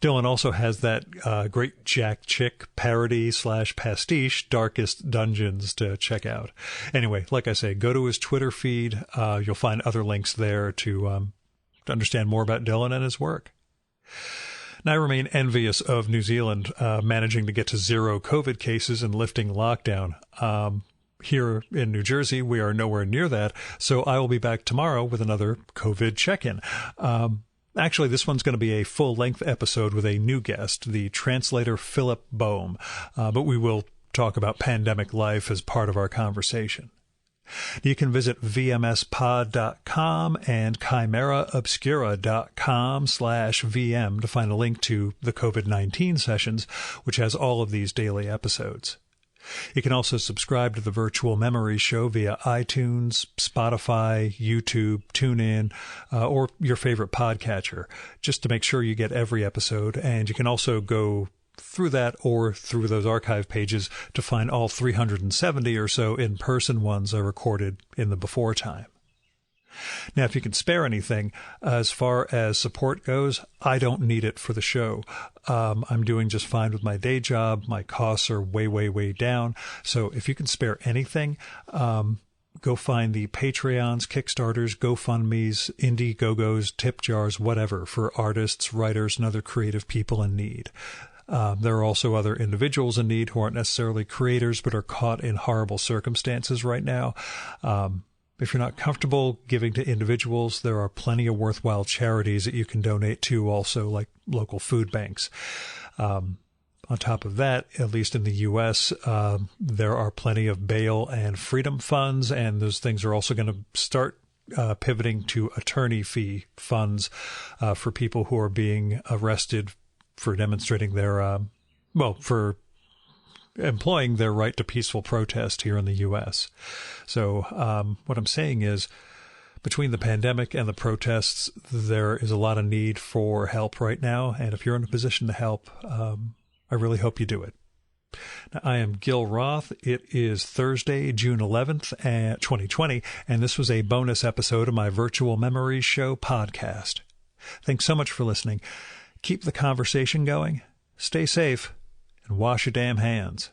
Dylan also has that great Jack Chick parody / pastiche, Darkest Dungeons, to check out. Anyway, like I say, go to his Twitter feed. You'll find other links there to understand more about Dylan and his work. Now, I remain envious of New Zealand managing to get to 0 COVID cases and lifting lockdown. Here in New Jersey, we are nowhere near that, so I will be back tomorrow with another COVID check-in. Actually, this one's going to be a full-length episode with a new guest, the translator Philip Boehm, but we will talk about pandemic life as part of our conversation. You can visit vmspod.com and chimeraobscura.com/VM to find a link to the COVID-19 sessions, which has all of these daily episodes. You can also subscribe to the Virtual Memory Show via iTunes, Spotify, YouTube, TuneIn, or your favorite podcatcher, just to make sure you get every episode. And you can also go through that or through those archive pages to find all 370 or so in-person ones I recorded in the before time. Now, if you can spare anything, as far as support goes, I don't need it for the show. I'm doing just fine with my day job. My costs are way, way, way down. So if you can spare anything, go find the Patreons, Kickstarters, GoFundMes, Indiegogos, tip jars, whatever, for artists, writers, and other creative people in need. There are also other individuals in need who aren't necessarily creators but are caught in horrible circumstances right now. If you're not comfortable giving to individuals, there are plenty of worthwhile charities that you can donate to also, like local food banks. On top of that, at least in the U.S., there are plenty of bail and freedom funds, and those things are also going to start pivoting to attorney fee funds for people who are being arrested for demonstrating their, for employing their right to peaceful protest here in the U.S. So what I'm saying is, between the pandemic and the protests, there is a lot of need for help right now. And if you're in a position to help, I really hope you do it. Now, I am Gil Roth. It is Thursday, June 11th, 2020, and this was a bonus episode of my Virtual Memories Show podcast. Thanks so much for listening. Keep the conversation going, stay safe, and wash your damn hands.